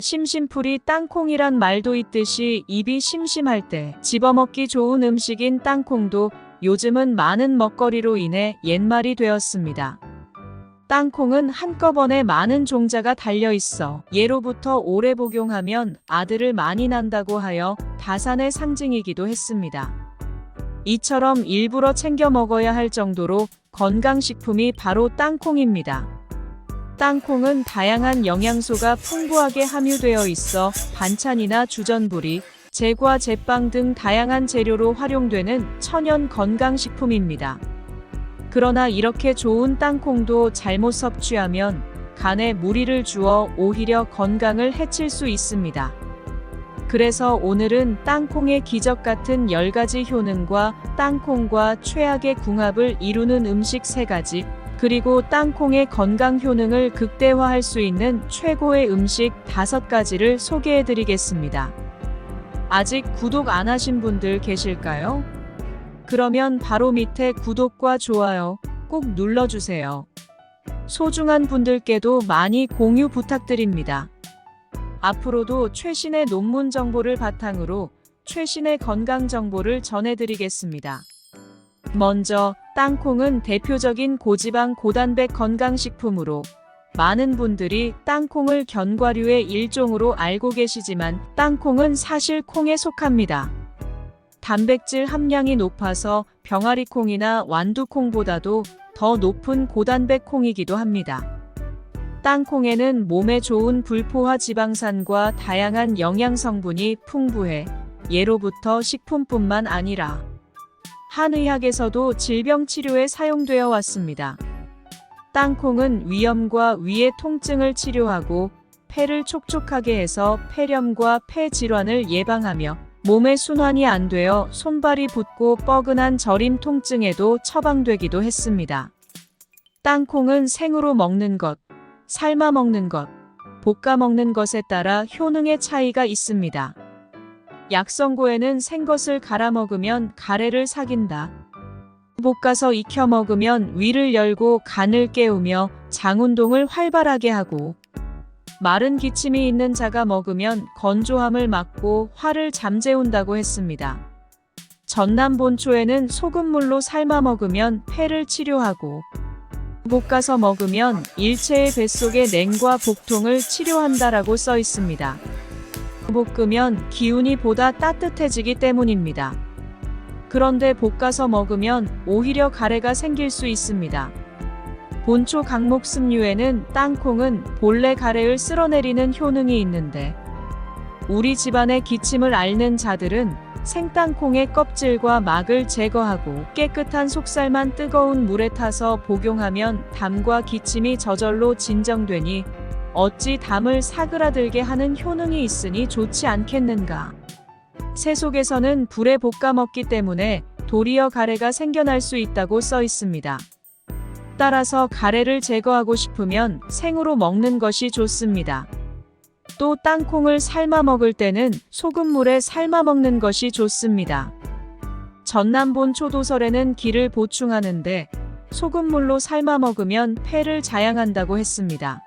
심심풀이 땅콩이란 말도 있듯이 입이 심심할 때 집어먹기 좋은 음식인 땅콩도 요즘은 많은 먹거리로 인해 옛말이 되었습니다. 땅콩은 한꺼번에 많은 종자가 달려있어 예로부터 오래 복용하면 아들을 많이 낳는다고 하여 다산의 상징이기도 했습니다. 이처럼 일부러 챙겨 먹어야 할 정도로 건강식품이 바로 땅콩입니다. 땅콩은 다양한 영양소가 풍부하게 함유되어 있어 반찬이나 주전부리, 제과, 제빵 등 다양한 재료로 활용되는 천연 건강식품입니다. 그러나 이렇게 좋은 땅콩도 잘못 섭취하면 간에 무리를 주어 오히려 건강을 해칠 수 있습니다. 그래서 오늘은 땅콩의 기적 같은 10가지 효능과 땅콩과 최악의 궁합을 이루는 음식 3가지, 그리고 땅콩의 건강 효능을 극대화할 수 있는 최고의 음식 5가지를 소개해드리겠습니다. 아직 구독 안 하신 분들 계실까요? 그러면 바로 밑에 구독과 좋아요 꼭 눌러주세요. 소중한 분들께도 많이 공유 부탁드립니다. 앞으로도 최신의 논문 정보를 바탕으로 최신의 건강 정보를 전해드리겠습니다. 먼저 땅콩은 대표적인 고지방 고단백 건강식품으로 많은 분들이 땅콩을 견과류의 일종으로 알고 계시지만 땅콩은 사실 콩에 속합니다. 단백질 함량이 높아서 병아리콩이나 완두콩보다도 더 높은 고단백 콩이기도 합니다. 땅콩에는 몸에 좋은 불포화 지방산과 다양한 영양성분이 풍부해 예로부터 식품뿐만 아니라 한의학에서도 질병 치료에 사용되어 왔습니다. 땅콩은 위염과 위의 통증을 치료하고 폐를 촉촉하게 해서 폐렴과 폐 질환을 예방하며 몸의 순환이 안 되어 손발이 붓고 뻐근한 저림 통증에도 처방되기도 했습니다. 땅콩은 생으로 먹는 것, 삶아 먹는 것, 볶아 먹는 것에 따라 효능의 차이가 있습니다. 약성고에는 생것을 갈아 먹으면 가래를 삭인다. 볶아서 익혀 먹으면 위를 열고 간을 깨우며 장운동을 활발하게 하고, 마른 기침이 있는 자가 먹으면 건조함을 막고 화를 잠재운다고 했습니다. 전남 본초에는 소금물로 삶아 먹으면 폐를 치료하고, 볶아서 먹으면 일체의 뱃속의 냉과 복통을 치료한다라고 써 있습니다. 볶으면 기운이 보다 따뜻해지기 때문입니다. 그런데 볶아서 먹으면 오히려 가래가 생길 수 있습니다. 본초 강목습류에는 땅콩은 본래 가래를 쓸어내리는 효능이 있는데 우리 집안의 기침을 앓는 자들은 생땅콩의 껍질과 막을 제거하고 깨끗한 속살만 뜨거운 물에 타서 복용하면 담과 기침이 저절로 진정되니 어찌 담을 사그라들게 하는 효능이 있으니 좋지 않겠는가. 새 속에서는 불에 볶아 먹기 때문에 도리어 가래가 생겨날 수 있다고 써 있습니다. 따라서 가래를 제거하고 싶으면 생으로 먹는 것이 좋습니다. 또 땅콩을 삶아 먹을 때는 소금물에 삶아 먹는 것이 좋습니다. 전남본 초도설에는 기를 보충하는데 소금물로 삶아 먹으면 폐를 자양한다고 했습니다.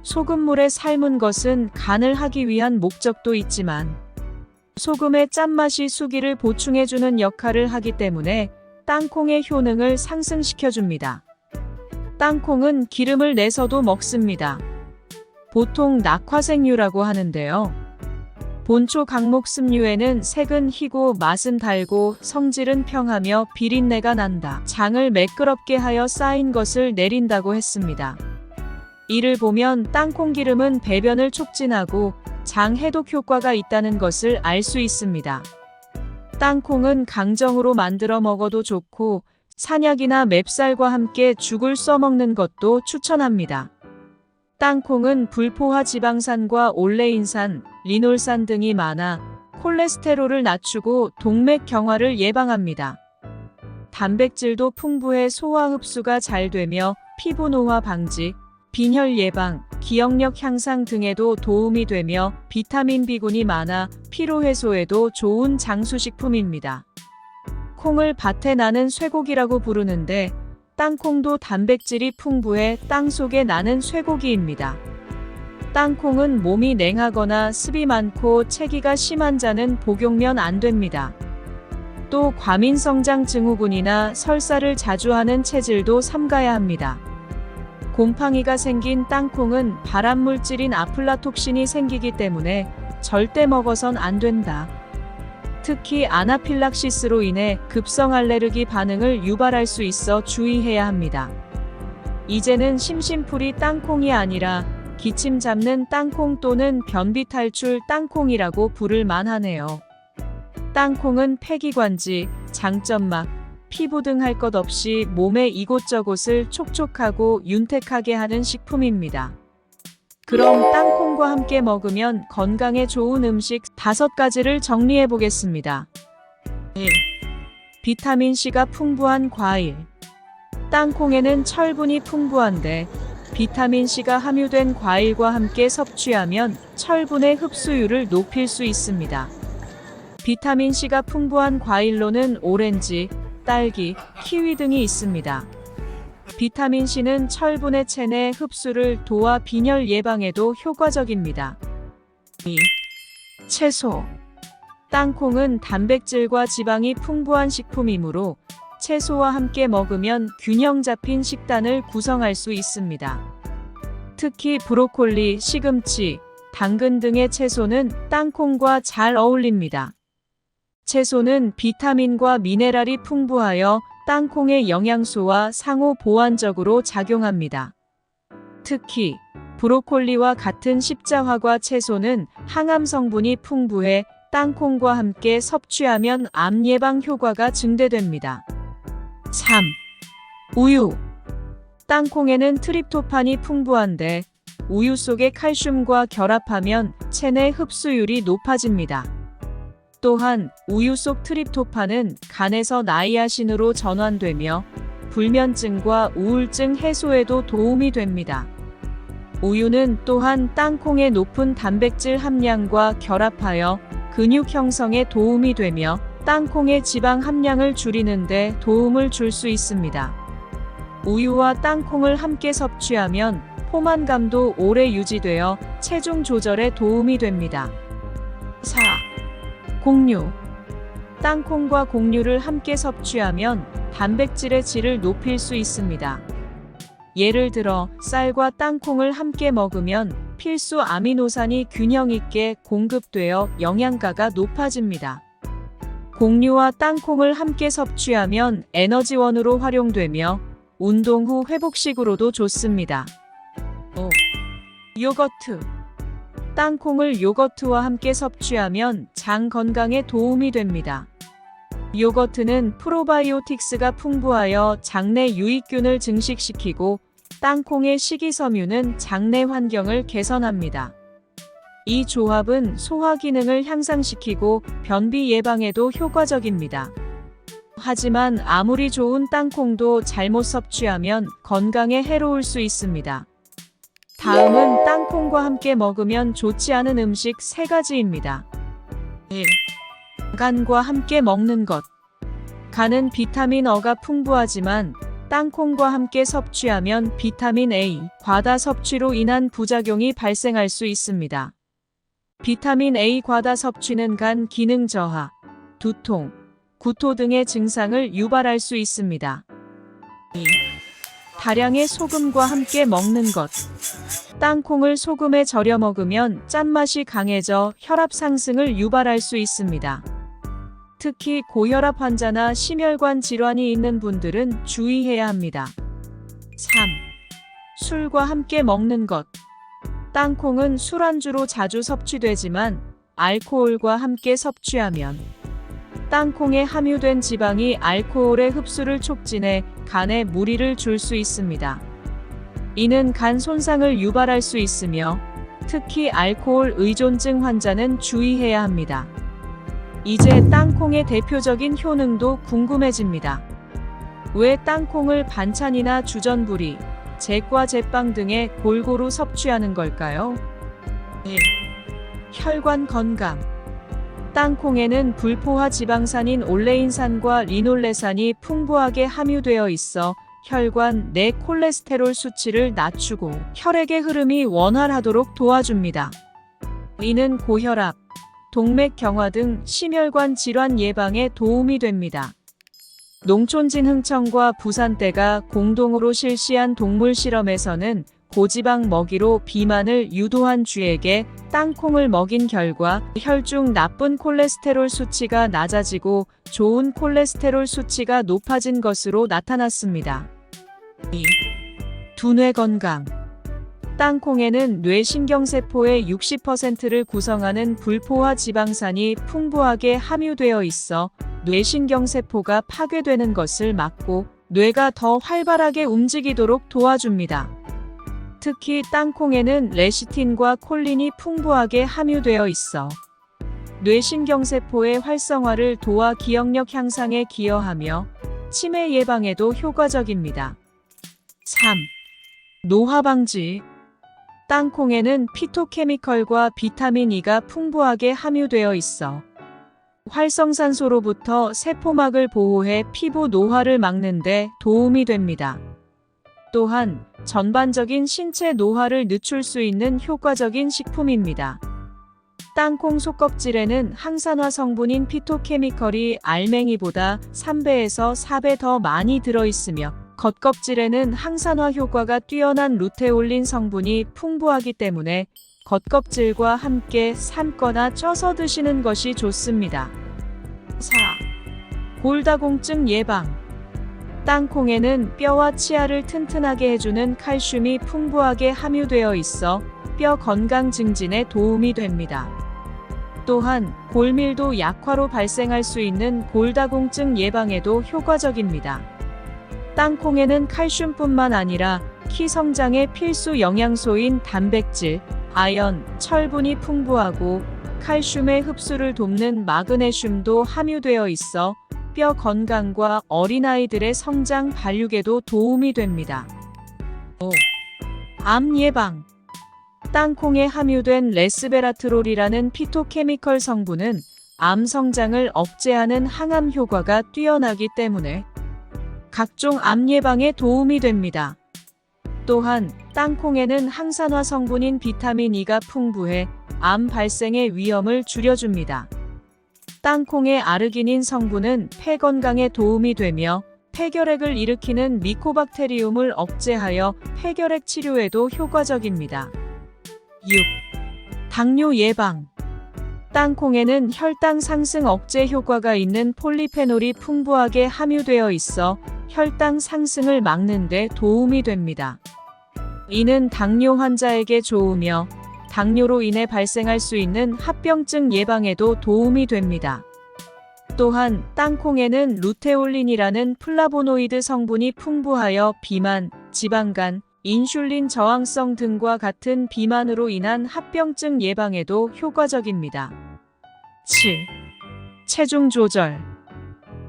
소금물에 삶은 것은 간을 하기 위한 목적도 있지만 소금의 짠맛이 수기를 보충해주는 역할을 하기 때문에 땅콩의 효능을 상승시켜줍니다. 땅콩은 기름을 내서도 먹습니다. 보통 낙화생류라고 하는데요. 본초 강목습류에는 색은 희고 맛은 달고 성질은 평하며 비린내가 난다. 장을 매끄럽게 하여 쌓인 것을 내린다고 했습니다. 이를 보면 땅콩 기름은 배변을 촉진하고 장 해독 효과가 있다는 것을 알 수 있습니다. 땅콩은 강정으로 만들어 먹어도 좋고 산약이나 맵쌀과 함께 죽을 써먹는 것도 추천합니다. 땅콩은 불포화 지방산과 올레인산, 리놀산 등이 많아 콜레스테롤을 낮추고 동맥 경화를 예방합니다. 단백질도 풍부해 소화 흡수가 잘 되며 피부 노화 방지, 빈혈 예방, 기억력 향상 등에도 도움이 되며 비타민 B군이 많아 피로 해소에도 좋은 장수식품입니다. 콩을 밭에 나는 쇠고기라고 부르는데 땅콩도 단백질이 풍부해 땅 속에 나는 쇠고기입니다. 땅콩은 몸이 냉하거나 습이 많고 체기가 심한 자는 복용면 안 됩니다. 또 과민성장 증후군이나 설사를 자주 하는 체질도 삼가야 합니다. 곰팡이가 생긴 땅콩은 발암물질인 아플라톡신이 생기기 때문에 절대 먹어선 안 된다. 특히 아나필락시스로 인해 급성 알레르기 반응을 유발할 수 있어 주의해야 합니다. 이제는 심심풀이 땅콩이 아니라 기침 잡는 땅콩 또는 변비 탈출 땅콩이라고 부를 만하네요. 땅콩은 폐기관지, 장점막, 피부 등 할 것 없이 몸의 이곳저곳을 촉촉하고 윤택하게 하는 식품입니다. 그럼 땅콩과 함께 먹으면 건강에 좋은 음식 5가지를 정리해 보겠습니다. 1. 비타민C가 풍부한 과일. 땅콩에는 철분이 풍부한데 비타민C가 함유된 과일과 함께 섭취하면 철분의 흡수율을 높일 수 있습니다. 비타민C가 풍부한 과일로는 오렌지, 딸기, 키위 등이 있습니다. 비타민C는 철분의 체내 흡수를 도와 빈혈 예방에도 효과적입니다. 2. 채소. 땅콩은 단백질과 지방이 풍부한 식품이므로 채소와 함께 먹으면 균형 잡힌 식단을 구성할 수 있습니다. 특히 브로콜리, 시금치, 당근 등의 채소는 땅콩과 잘 어울립니다. 채소는 비타민과 미네랄이 풍부하여 땅콩의 영양소와 상호 보완적으로 작용합니다. 특히 브로콜리와 같은 십자화과 채소는 항암 성분이 풍부해 땅콩과 함께 섭취하면 암 예방 효과가 증대됩니다. 3. 우유. 땅콩에는 트립토판이 풍부한데 우유 속의 칼슘과 결합하면 체내 흡수율이 높아집니다. 또한 우유 속 트립토판은 간에서 나이아신으로 전환되며 불면증과 우울증 해소에도 도움이 됩니다. 우유는 또한 땅콩의 높은 단백질 함량과 결합하여 근육 형성에 도움이 되며 땅콩의 지방 함량을 줄이는 데 도움을 줄 수 있습니다. 우유와 땅콩을 함께 섭취하면 포만감도 오래 유지되어 체중 조절에 도움이 됩니다. 4. 곡류. 땅콩과 곡류를 함께 섭취하면 단백질의 질을 높일 수 있습니다. 예를 들어 쌀과 땅콩을 함께 먹으면 필수 아미노산이 균형 있게 공급되어 영양가가 높아집니다. 곡류와 땅콩을 함께 섭취하면 에너지원으로 활용되며 운동 후 회복식으로도 좋습니다. 5. 요거트. 땅콩을 요거트와 함께 섭취하면 장 건강에 도움이 됩니다. 요거트는 프로바이오틱스가 풍부하여 장내 유익균을 증식시키고 땅콩의 식이섬유는 장내 환경을 개선합니다. 이 조합은 소화 기능을 향상시키고 변비 예방에도 효과적입니다. 하지만 아무리 좋은 땅콩도 잘못 섭취하면 건강에 해로울 수 있습니다. 다음은 땅콩과 함께 먹으면 좋지 않은 음식 3가지입니다. 1. 간과 함께 먹는 것. 간은 비타민 어가 풍부하지만 땅콩과 함께 섭취하면 비타민 A, 과다 섭취로 인한 부작용이 발생할 수 있습니다. 비타민 A 과다 섭취는 간 기능 저하, 두통, 구토 등의 증상을 유발할 수 있습니다. 2. 다량의 소금과 함께 먹는 것. 땅콩을 소금에 절여 먹으면 짠맛이 강해져 혈압 상승을 유발할 수 있습니다. 특히 고혈압 환자나 심혈관 질환이 있는 분들은 주의해야 합니다. 3. 술과 함께 먹는 것. 땅콩은 술안주로 자주 섭취되지만 알코올과 함께 섭취하면 땅콩에 함유된 지방이 알코올의 흡수를 촉진해 간에 무리를 줄 수 있습니다. 이는 간 손상을 유발할 수 있으며 특히 알코올 의존증 환자는 주의해야 합니다. 이제 땅콩의 대표적인 효능도 궁금해집니다. 왜 땅콩을 반찬이나 주전부리, 제과 제빵 등에 골고루 섭취하는 걸까요? 1. 혈관 건강. 땅콩에는 불포화 지방산인 올레인산과 리놀레산이 풍부하게 함유되어 있어 혈관 내 콜레스테롤 수치를 낮추고 혈액의 흐름이 원활하도록 도와줍니다. 이는 고혈압, 동맥경화 등 심혈관 질환 예방에 도움이 됩니다. 농촌진흥청과 부산대가 공동으로 실시한 동물 실험에서는 고지방 먹이로 비만을 유도한 쥐에게 땅콩을 먹인 결과 혈중 나쁜 콜레스테롤 수치가 낮아지고 좋은 콜레스테롤 수치가 높아진 것으로 나타났습니다. 2. 두뇌 건강. 땅콩에는 뇌신경세포의 60%를 구성하는 불포화 지방산이 풍부하게 함유되어 있어 뇌신경세포가 파괴되는 것을 막고 뇌가 더 활발하게 움직이도록 도와줍니다. 특히 땅콩에는 레시틴과 콜린이 풍부하게 함유되어 있어 뇌신경세포의 활성화를 도와 기억력 향상에 기여하며 치매 예방에도 효과적입니다. 3. 노화 방지. 땅콩에는 피토케미컬과 비타민 E가 풍부하게 함유되어 있어 활성산소로부터 세포막을 보호해 피부 노화를 막는 데 도움이 됩니다. 또한 전반적인 신체 노화를 늦출 수 있는 효과적인 식품입니다. 땅콩 속껍질에는 항산화 성분인 피토케미컬이 알맹이보다 3배에서 4배 더 많이 들어있으며 겉껍질에는 항산화 효과가 뛰어난 루테올린 성분이 풍부하기 때문에 겉껍질과 함께 삶거나 쪄서 드시는 것이 좋습니다. 4. 골다공증 예방. 땅콩에는 뼈와 치아를 튼튼하게 해주는 칼슘이 풍부하게 함유되어 있어 뼈 건강 증진에 도움이 됩니다. 또한 골밀도 약화로 발생할 수 있는 골다공증 예방에도 효과적입니다. 땅콩에는 칼슘뿐만 아니라 키 성장의 필수 영양소인 단백질, 아연, 철분이 풍부하고 칼슘의 흡수를 돕는 마그네슘도 함유되어 있어 뼈 건강과 어린아이들의 성장 발육에도 도움이 됩니다. 5. 암 예방. 땅콩에 함유된 레스베라트롤이라는 피토케미컬 성분은 암 성장을 억제하는 항암 효과가 뛰어나기 때문에 각종 암 예방에 도움이 됩니다. 또한 땅콩에는 항산화 성분인 비타민 E가 풍부해 암 발생의 위험을 줄여줍니다. 땅콩의 아르기닌 성분은 폐 건강에 도움이 되며 폐결핵을 일으키는 미코박테리움을 억제하여 폐결핵 치료에도 효과적입니다. 6. 당뇨 예방. 땅콩에는 혈당 상승 억제 효과가 있는 폴리페놀이 풍부하게 함유되어 있어 혈당 상승을 막는 데 도움이 됩니다. 이는 당뇨 환자에게 좋으며 당뇨로 인해 발생할 수 있는 합병증 예방에도 도움이 됩니다. 또한 땅콩에는 루테올린이라는 플라보노이드 성분이 풍부하여 비만, 지방간, 인슐린 저항성 등과 같은 비만으로 인한 합병증 예방에도 효과적입니다. 7. 체중 조절.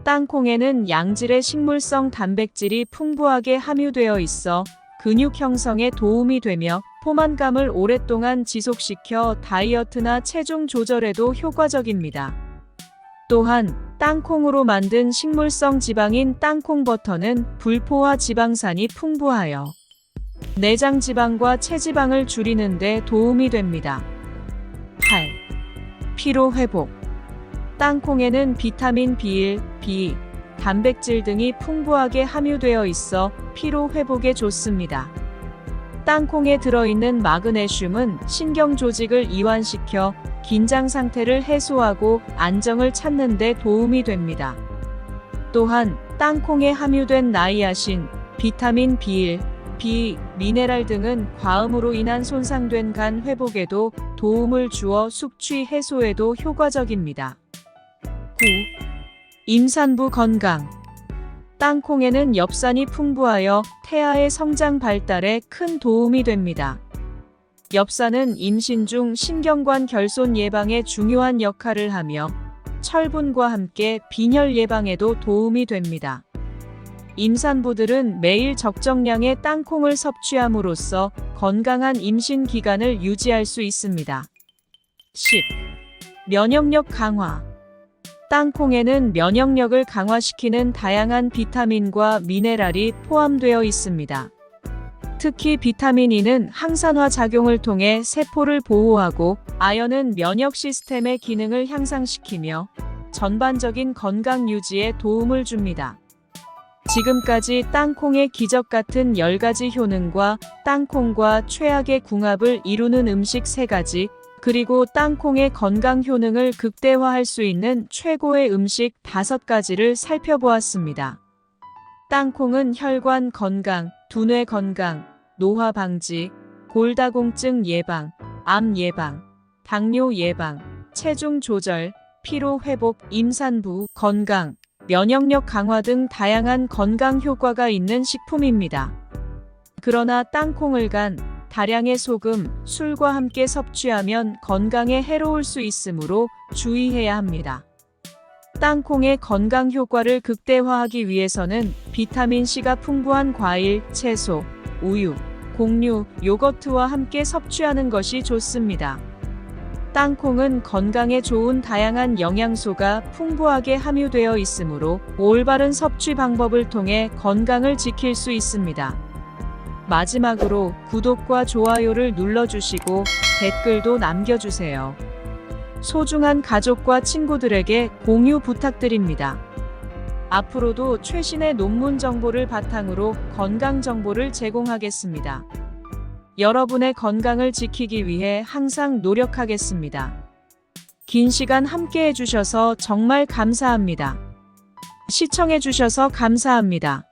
땅콩에는 양질의 식물성 단백질이 풍부하게 함유되어 있어 근육 형성에 도움이 되며 포만감을 오랫동안 지속시켜 다이어트나 체중 조절에도 효과적입니다. 또한 땅콩으로 만든 식물성 지방인 땅콩버터는 불포화 지방산이 풍부하여 내장 지방과 체지방을 줄이는 데 도움이 됩니다. 8. 피로 회복. 땅콩에는 비타민 B1, B2, 단백질 등이 풍부하게 함유되어 있어 피로 회복에 좋습니다. 땅콩에 들어있는 마그네슘은 신경 조직을 이완시켜 긴장 상태를 해소하고 안정을 찾는 데 도움이 됩니다. 또한 땅콩에 함유된 나이아신, 비타민 B1, B, 미네랄 등은 과음으로 인한 손상된 간 회복에도 도움을 주어 숙취 해소에도 효과적입니다. 9. 임산부 건강. 땅콩에는 엽산이 풍부하여 태아의 성장 발달에 큰 도움이 됩니다. 엽산은 임신 중 신경관 결손 예방에 중요한 역할을 하며 철분과 함께 빈혈 예방에도 도움이 됩니다. 임산부들은 매일 적정량의 땅콩을 섭취함으로써 건강한 임신 기간을 유지할 수 있습니다. 10. 면역력 강화. 땅콩에는 면역력을 강화시키는 다양한 비타민과 미네랄이 포함되어 있습니다. 특히 비타민 E는 항산화 작용을 통해 세포를 보호하고, 아연은 면역 시스템의 기능을 향상시키며 전반적인 건강 유지에 도움을 줍니다. 지금까지 땅콩의 기적 같은 10가지 효능과 땅콩과 최악의 궁합을 이루는 음식 3가지, 그리고 땅콩의 건강 효능을 극대화할 수 있는 최고의 음식 5가지를 살펴보았습니다. 땅콩은 혈관 건강, 두뇌 건강, 노화 방지, 골다공증 예방, 암 예방, 당뇨 예방, 체중 조절, 피로 회복, 임산부 건강, 면역력 강화 등 다양한 건강 효과가 있는 식품입니다. 그러나 땅콩을 다량의 소금, 술과 함께 섭취하면 건강에 해로울 수 있으므로 주의해야 합니다. 땅콩의 건강 효과를 극대화하기 위해서는 비타민C가 풍부한 과일, 채소, 우유, 곡류, 요거트와 함께 섭취하는 것이 좋습니다. 땅콩은 건강에 좋은 다양한 영양소가 풍부하게 함유되어 있으므로 올바른 섭취 방법을 통해 건강을 지킬 수 있습니다. 마지막으로 구독과 좋아요를 눌러주시고 댓글도 남겨주세요. 소중한 가족과 친구들에게 공유 부탁드립니다. 앞으로도 최신의 논문 정보를 바탕으로 건강 정보를 제공하겠습니다. 여러분의 건강을 지키기 위해 항상 노력하겠습니다. 긴 시간 함께 해주셔서 정말 감사합니다. 시청해주셔서 감사합니다.